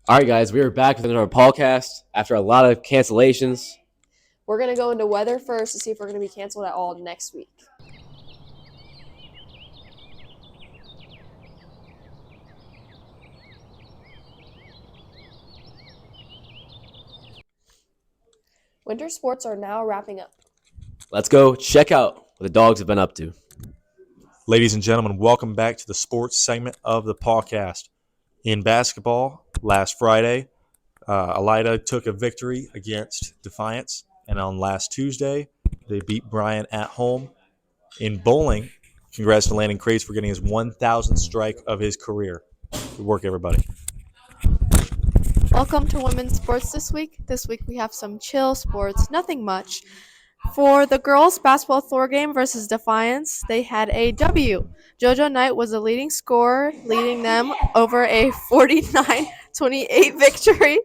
All right, guys, we are back with another podcast after a lot of cancellations. We're going to go into weather first to see if we're going to be canceled at all next week. Winter sports are now wrapping up. Let's go check out what the dogs have been up to. Ladies and gentlemen, welcome back to the sports segment of the Paw Cast. In basketball, last Friday, Elida took a victory against Defiance, and on last Tuesday, they beat Bryant at home. In bowling, congrats to Landon Crates for getting his 1,000th strike of his career. Good work, everybody. Welcome to women's sports this week. This week we have some chill sports, nothing much. For the girls' basketball Thor game versus Defiance, they had a W. JoJo Knight was the leading scorer, leading them over a 49-28 victory,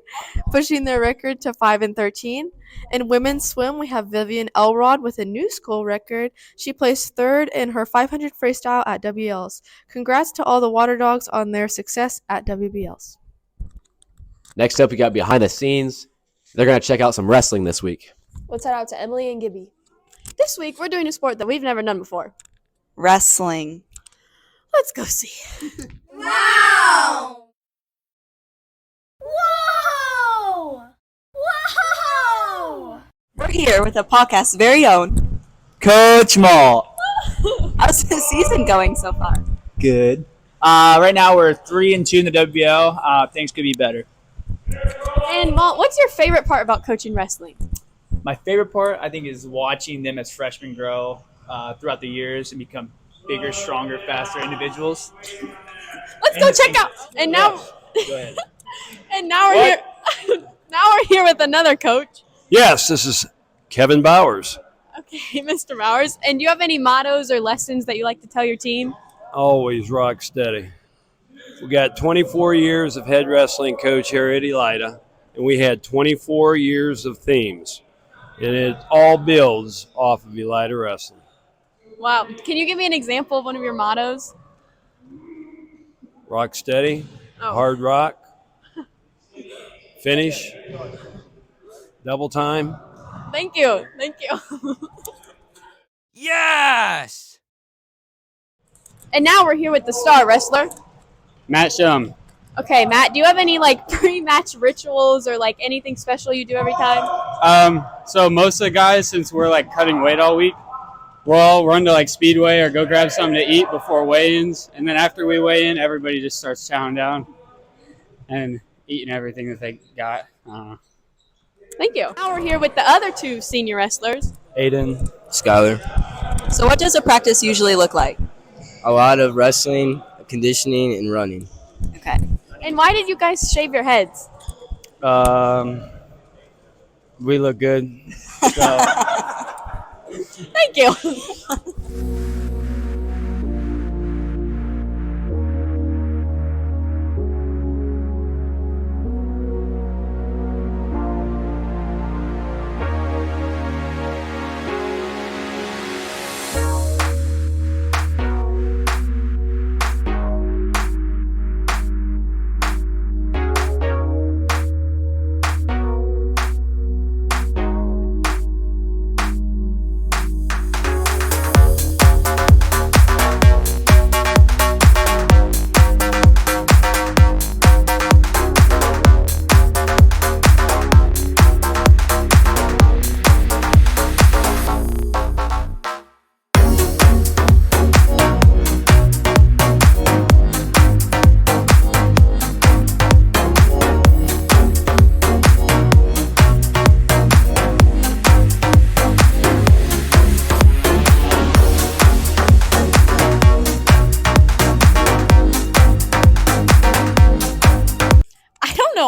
pushing their record to 5-13. In women's swim, we have Vivian Elrod with a new school record. She placed third in her 500 freestyle at WLs. Congrats to all the water dogs on their success at WBLs. Next up, we got behind the scenes. They're going to check out some wrestling this week. Let's head out to Emily and Gibby. This week, we're doing a sport that we've never done before. Wrestling. Let's go see. Wow! Whoa! Whoa! We're here with the podcast's very own Coach Mall. How's the season going so far? Good. Right now we're 3-2 in the WBL. Things could be better. And Malt, what's your favorite part about coaching wrestling? My favorite part, I think, is watching them as freshmen grow throughout the years and become bigger, stronger, faster individuals. Let's go check out. And now, Go ahead. and now we're here. Now we're here with another coach. Yes, this is Kevin Bowers. Okay, Mr. Bowers. And do you have any mottos or lessons that you like to tell your team? Always rock steady. We got 24 years of head wrestling coach here at Elida, and we had 24 years of themes. And it all builds off of Elida wrestling. Wow. Can you give me an example of one of your mottos? Rock steady, Oh. hard rock, finish, double time. Thank you. Thank you. Yes! And now we're here with the star wrestler. Matt Shum. Okay, Matt, do you have any pre-match rituals or anything special you do every time? So most of the guys, since we're cutting weight all week, we'll all run to Speedway or go grab something to eat before weigh-ins. And then after we weigh in, everybody just starts chowing down and eating everything that they got. Thank you. Now we're here with the other two senior wrestlers. Aiden, Skyler. So what does a practice usually look like? a lot of wrestling, conditioning, and running. Okay. And why did you guys shave your heads? We look good. So. Thank you.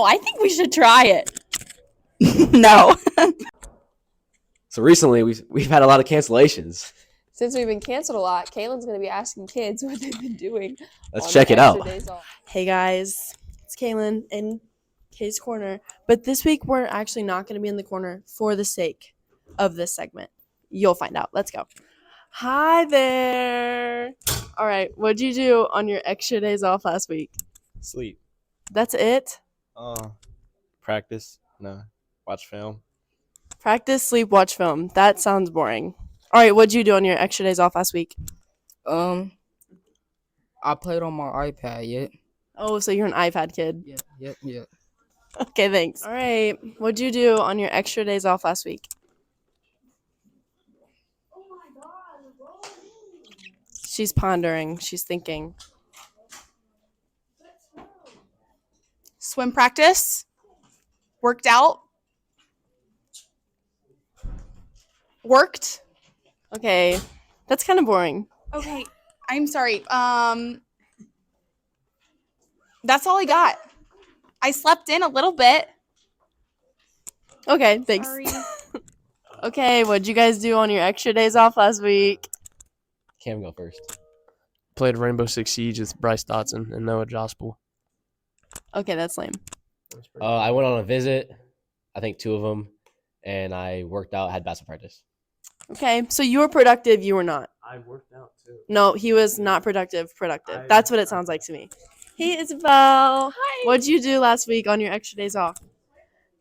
I think we should try it. No. So recently, we've had a lot of cancellations. Since we've been canceled a lot, Kaylin's going to be asking kids what they've been doing. Let's check it out. Hey guys, it's Kaylin in Kay's Corner. But this week, we're actually not going to be in the corner for the sake of this segment. You'll find out. Let's go. Hi there. All right, what'd you do on your extra days off last week? Sleep. That's it? Practice. No. Watch film. Practice, sleep, watch film. That sounds boring. All right, what'd you do on your extra days off last week? I played on my iPad. Yet. Oh, so you're an iPad kid. Yeah. Okay, thanks. All right, what'd you do on your extra days off last week? She's pondering. She's thinking. Swim practice. Worked out. Worked. Okay, that's kind of boring. Okay, I'm sorry. That's all I got. I slept in a little bit. Okay, thanks. Sorry. Okay, what'd you guys do on your extra days off last week? Cam, go first. Played Rainbow Six Siege with Bryce Dotson and Noah Jospel. Okay, that's lame. I went on a visit. I think 2 of them, and I worked out. Had basketball practice. Okay, so you were productive, you were not. I worked out too. No, he was not productive. That's what it sounds like to me. Hey, Isabel. Hi. What'd you do last week on your extra days off?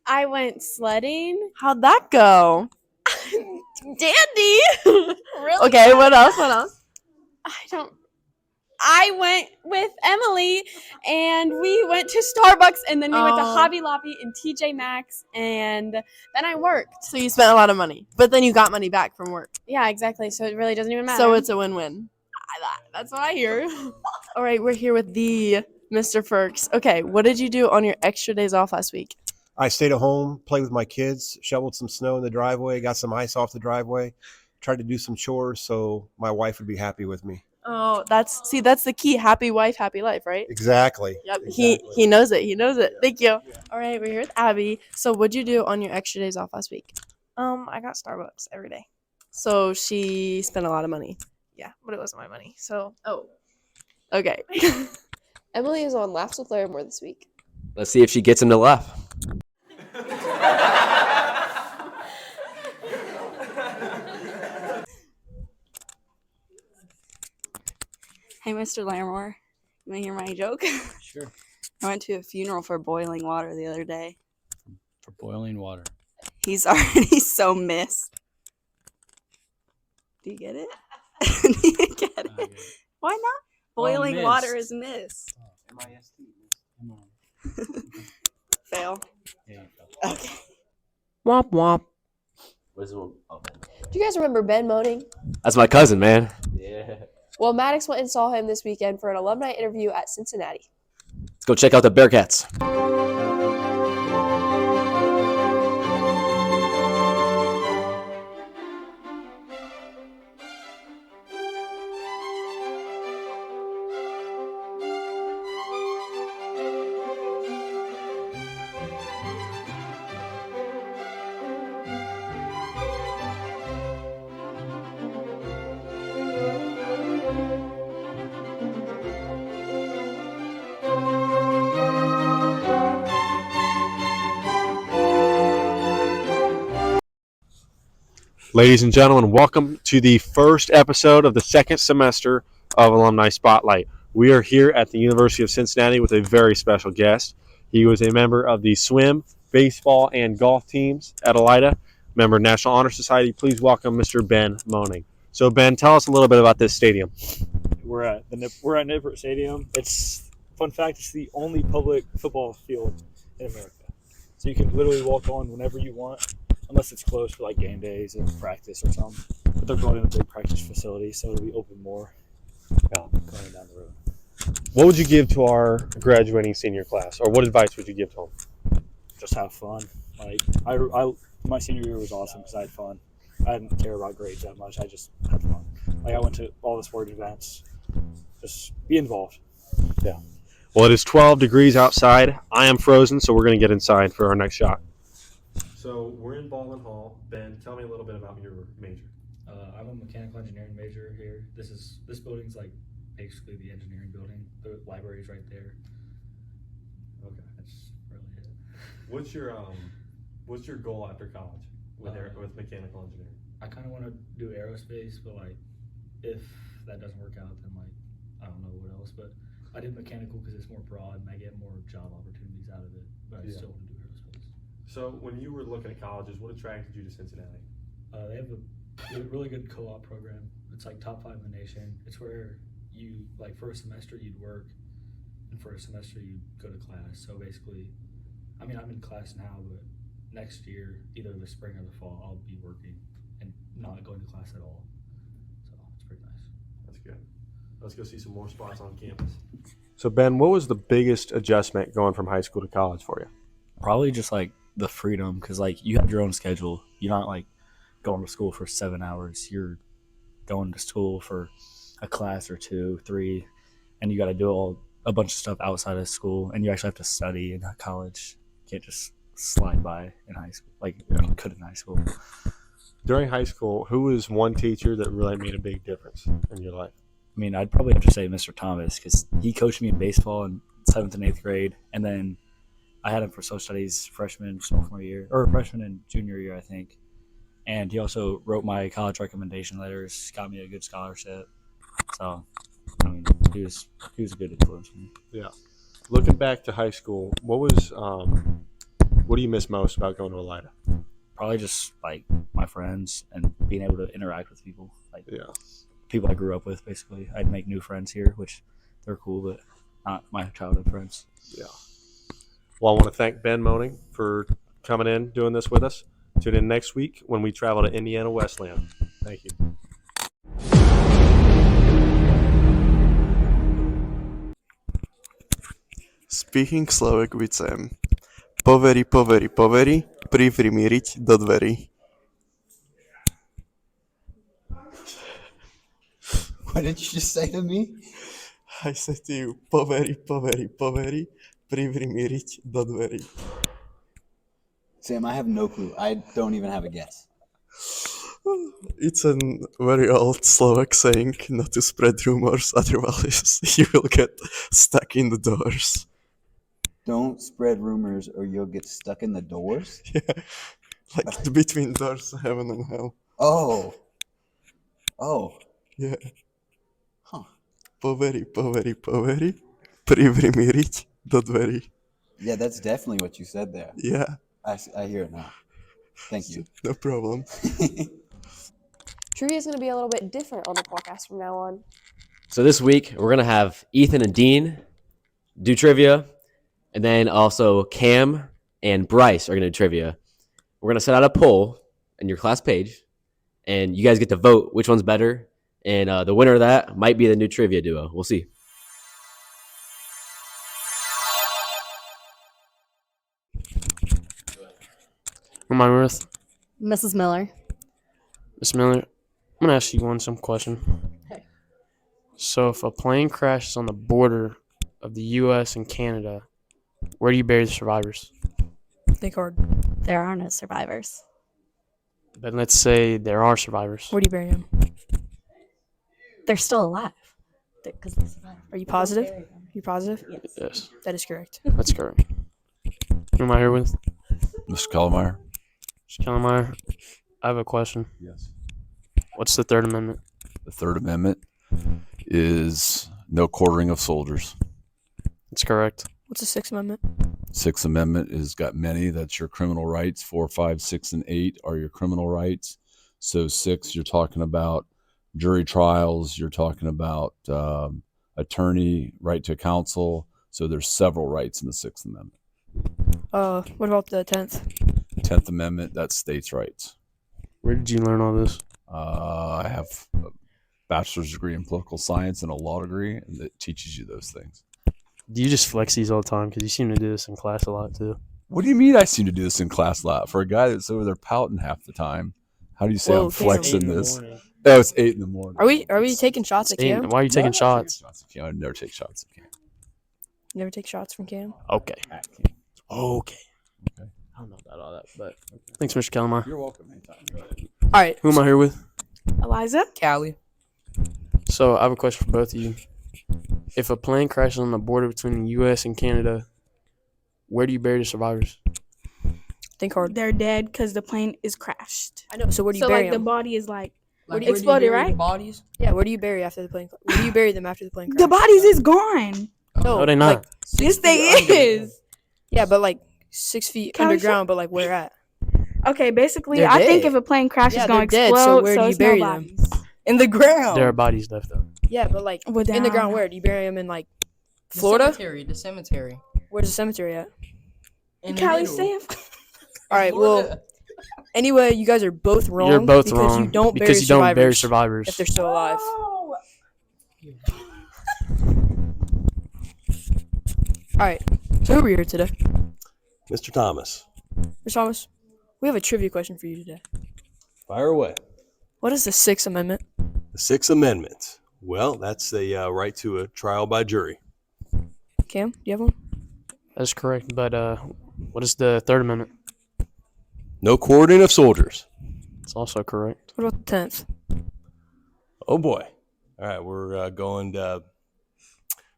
I went sledding. How'd that go? Dandy. Really? Okay, what else? I went with Emily and we went to Starbucks and then we went to Oh. Hobby Lobby and TJ Maxx and then I worked. So you spent a lot of money, but then you got money back from work. Yeah, exactly. So it really doesn't even matter. So it's a win-win. That's what I hear. All right, we're here with the Mr. Ferks. Okay, what did you do on your extra days off last week? I stayed at home, played with my kids, shoveled some snow in the driveway, got some ice off the driveway, tried to do some chores so my wife would be happy with me. Oh, that's the key. Happy wife, happy life, right? Exactly. Yep. Exactly. He knows it. He knows it. Thank you. All right, we're here with Abby. So what'd you do on your extra days off last week? I got Starbucks every day. So she spent a lot of money. Yeah, but it wasn't my money. So Okay. Emily is on Laughs with LaMore this week. Let's see if she gets him to laugh. Hey, Mr. LaMore, you want to hear my joke? Sure. I went to a funeral for boiling water the other day. For boiling water. He's already so missed. Do you get it? Do you get it? Why not? Boiling water is mist. Fail. Okay. Womp womp. Do you guys remember Ben Moaning? That's my cousin, man. Yeah. Well, Maddox went and saw him this weekend for an alumni interview at Cincinnati. Let's go check out the Bearcats. Ladies and gentlemen, welcome to the first episode of the second semester of Alumni Spotlight. We are here at the University of Cincinnati with a very special guest. He was a member of the swim, baseball, and golf teams at Elida, member of National Honor Society. Please welcome Mr. Ben Moaning. So, Ben, tell us a little bit about this stadium. We're at Nippert Stadium. It's fun fact. It's the only public football field in America, so you can literally walk on whenever you want, unless it's closed for like game days and practice or something. But they're building a big practice facility, so it'll be open more going down the road. What would you give to our graduating senior class, or what advice would you give to them? Just have fun. Like my senior year was awesome because I had fun. I didn't care about grades that much. I just had fun. Like I went to all the sport events. Just be involved. Yeah. Well, it is 12 degrees outside. I am frozen, so we're going to get inside for our next shot. So we're in Baldwin Hall. Ben, tell me a little bit about your major. I'm a mechanical engineering major here. This building's like basically the engineering building. The library's right there. Okay. That's really it. What's your goal after college with mechanical engineering? I kind of want to do aerospace, but like if that doesn't work out, then like I don't know what else. But I did mechanical because it's more broad and I get more job opportunities out of it, but I still want to do aerospace. So when you were looking at colleges, what attracted you to Cincinnati? They have a really good co-op program. It's like top 5 in the nation. It's where you, like, for a semester you'd work, and for a semester you'd go to class. So basically, I mean, I'm in class now, but next year, either the spring or the fall, I'll be working and not going to class at all. So it's pretty nice. That's good. Let's go see some more spots on campus. So Ben, what was the biggest adjustment going from high school to college for you? Probably just like the freedom, because like you have your own schedule. You're not like going to school for 7 hours. You're going to school for a class or 2, 3, and you got to do a bunch of stuff outside of school, and you actually have to study in college. You can't just slide by in high school like you could in high school. During high school, who was one teacher that really made a big difference in your life? I mean, I'd probably have to say Mr. Thomas, because he coached me in baseball in 7th and 8th grade, and then I had him for social studies freshman, sophomore year, or freshman and junior year, I think. And he also wrote my college recommendation letters, got me a good scholarship. So, I mean, he was a good influence for me. Yeah. Looking back to high school, what do you miss most about going to Elida? Probably just like my friends and being able to interact with people. Like people I grew up with, basically. I'd make new friends here, which they're cool, but not my childhood friends. Yeah. Well, I want to thank Ben Moaning for coming in, doing this with us. Tune in next week when we travel to Indiana Westland. Thank you. Speaking Slovak with Sam. Poveri, poveri, poveri, privrimiriť do dverí. What did you just say to me? I said to you, poveri, poveri, poveri, privrimiriť do dverí. Sam, I have no clue. I don't even have a guess. It's a very old Slovak saying not to spread rumors, otherwise you will get stuck in the doors. Don't spread rumors or you'll get stuck in the doors? Yeah, like between doors, heaven and hell. Oh. Yeah. Huh. Poveri, poveri, poveri, privrimiriť do dverí. Yeah, that's definitely what you said there. Yeah. I hear it now. Thank you. No problem. Trivia is going to be a little bit different on the podcast from now on. So this week, we're going to have Ethan and Dean do trivia, and then also Cam and Bryce are going to do trivia. We're going to set out a poll in your class page, and you guys get to vote which one's better, and the winner of that might be the new trivia duo. We'll see. Who am I with? Mrs. Miller. Miss Miller, I'm going to ask you some question. Hey. So if a plane crashes on the border of the U.S. and Canada, where do you bury the survivors? Think hard. There are no survivors. But let's say there are survivors. Where do you bury them? They're still alive. Because they survived. Are you positive? You positive? Yes. That is correct. That's correct. Who am I here with? Mr. Kellmeyer. Mr. Kellmeyer, I have a question. Yes. What's the Third Amendment? The Third Amendment is no quartering of soldiers. That's correct. What's the Sixth Amendment? Sixth Amendment has got many. That's your criminal rights. 4, 5, 6, and 8 are your criminal rights. So 6, you're talking about jury trials. You're talking about attorney, right to counsel. So there's several rights in the Sixth Amendment. What about the 10th? 10th Amendment, that's states' rights. Where did you learn all this? I have a bachelor's degree in political science and a law degree, and it teaches you those things. Do you just flex these all the time? Because you seem to do this in class a lot, too. What do you mean I seem to do this in class a lot? For a guy that's over there pouting half the time, how do you say I'm flexing this? Oh, it's 8 in the morning. Are we taking shots at Cam? Why are you taking shots? I never take shots at Cam. You never take shots from Cam? Okay. Okay. I don't know about all that, but thanks, Mr. Kellmeyer. You're welcome anytime. All right. Who am I here with? Eliza? Callie. So I have a question for both of you. If a plane crashes on the border between the U.S. and Canada, where do you bury the survivors? Think hard. They're dead because the plane is crashed. I know. So where do you bury the them? body is like Where exploded, right? The bodies? Yeah. Where do you bury after the plane? Where do you bury them after the plane crash? The bodies is gone. No, they're not. Like, yes, they is. Yeah, but like 6 feet Callie, underground. But like where at? Okay, basically, They're I think dead. if a plane crashes, Yeah, it's gonna they're dead, explode. so where do you it's no bury them? bodies. In the ground. There are bodies left though. Yeah, but like Well, in the down. ground. Where do you bury them in? Like The Florida? cemetery. The cemetery. Where's the cemetery at? In the Callie, middle. stay. All right. Well, anyway, you guys are both wrong. You're both because wrong You don't because bury you don't bury survivors survivors. if they're still alive. All right. So who are we here today? Mr. Thomas, Mr. Thomas, we have a trivia question for you today. fire away. What is the Sixth Amendment? The Sixth Amendment. Well, that's the right to a trial by jury. Cam, do you have one? That's correct. But what is the Third Amendment? No quartering of soldiers. It's also correct. What about the 10th? Oh boy. All right, we're going to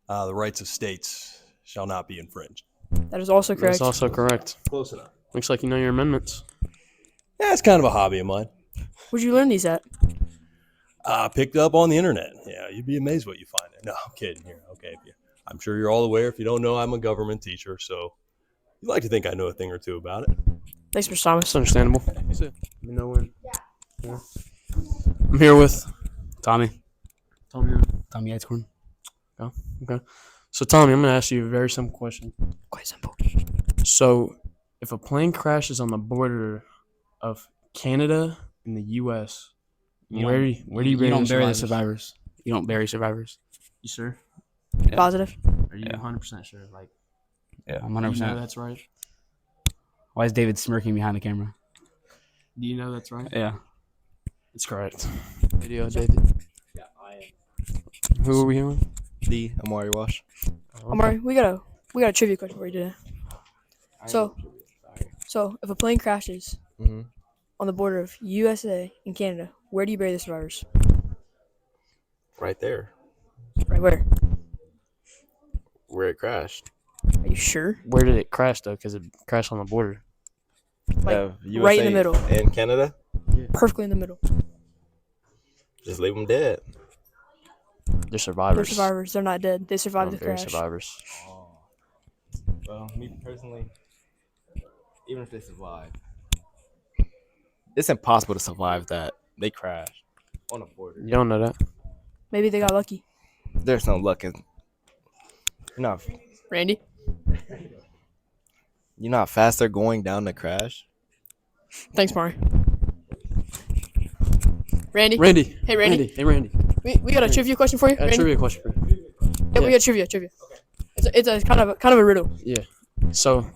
the rights of states shall not be infringed. That is also correct. That's also correct. Close enough. Looks like you know your amendments. Yeah, it's kind of a hobby of mine. Where'd you learn these at? Picked up on the internet. Yeah, you'd be amazed what you find. No, I'm kidding here. Okay, I'm sure you're all aware. If you don't know, I'm a government teacher, so you'd like to think I know a thing or two about it. Thanks, Mr. Thomas. It's understandable. You know when. Yeah. I'm here with Tommy. Tommy Eichhorn. Oh, okay. So Tommy, I'm gonna ask you a very simple question. Quite simple. So, if a plane crashes on the border of Canada and the U.S., where do you bury don't bury the survivors? survivors. You don't bury survivors. You sure? Yeah. Positive? Are you 100% sure? Like, Yeah, I'm you 100%. know that's right? Why is David smirking behind the camera? Do you know that's right? Yeah. It's correct. Video, David. Yeah, I am. Who are we here with? The Amari Wash. Amari, we got a trivia question for you today. So if a plane crashes Mhm. on the border of USA and Canada, where do you bury the survivors? Right there, Right where? where it crashed. Are you sure? Where did it crash though? Because it crashed on the border. Like USA right in the middle. And Canada. Perfectly in the middle. Just leave them dead. They're survivors. They're survivors. They're not dead. They survived the Don't bury crash. survivors. Well, me personally, even if they survive, it's impossible to survive that. They crashed on a border. You don't know that. Maybe they got lucky. There's no luck in. Randy? You know how fast they're going down the crash? Thanks, Mari. Randy? Randy. Hey, Randy. Hey, Randy. We got a trivia question for you. I got a Randy? trivia question for you. Yeah, we got trivia. It's a kind of a riddle. Yeah. So,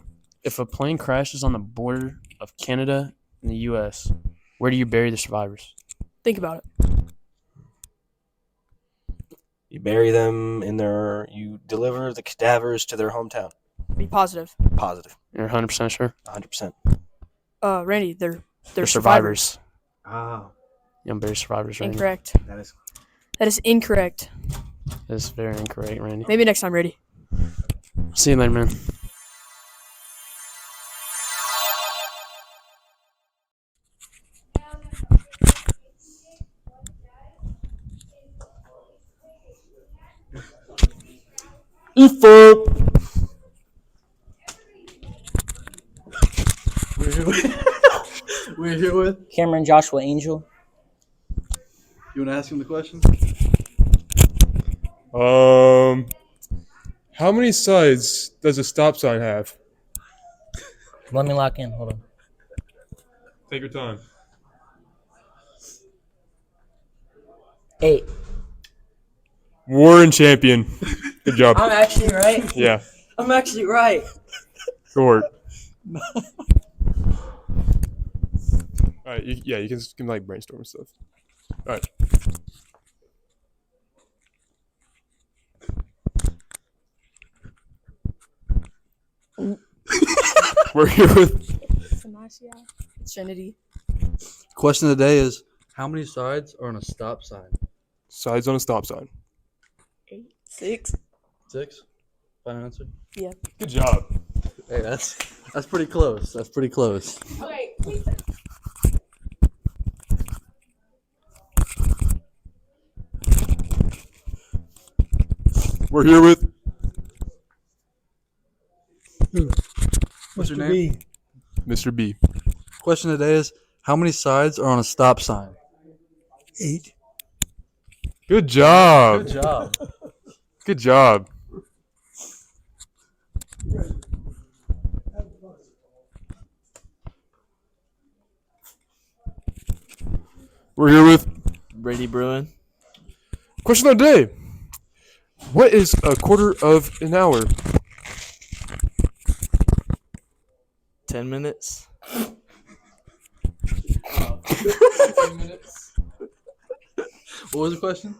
if a plane crashes on the border of Canada and the U.S., where do you bury the survivors? Think about it. You bury them in you deliver the cadavers to their hometown. Be positive. Positive. You're 100% sure? 100%. Randy, they're survivors. Ah. You don't bury survivors, Randy. Incorrect. That is incorrect. That's very incorrect, Randy. Maybe next time, Randy. See you later, man. Info. We're here with Cameron Joshua Angel. You want to ask him the question? How many sides does a stop sign have? Let me lock in. Hold on. Take your time. 8. Warren champion. Good job. I'm actually right. Yeah. I'm actually right. Short. All right. You can like brainstorm and stuff. All right. We're here with Trinity. Question of the day is, how many sides are on a stop sign? sides on a stop sign. 6. 6? Final answer? Yeah. Good job. Hey, that's pretty close. That's pretty close. Okay. We're here with What's your name? Mr. B. Question today is how many sides are on a stop sign? 8. Good job. Good job. Good job. We're here with Brady Bruin. question of the day. What is a quarter of an hour? 10 minutes. 15 minutes. What was the question?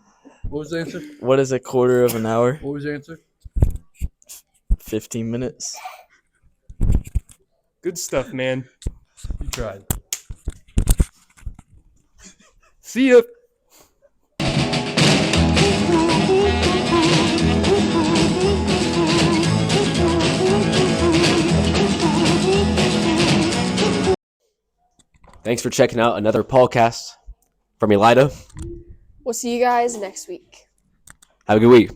What was the answer? What is a quarter of an hour? What was your answer? 15 minutes. Good stuff, man. You tried. See ya. Thanks for checking out another podcast from Elida. We'll see you guys next week. Have a good week.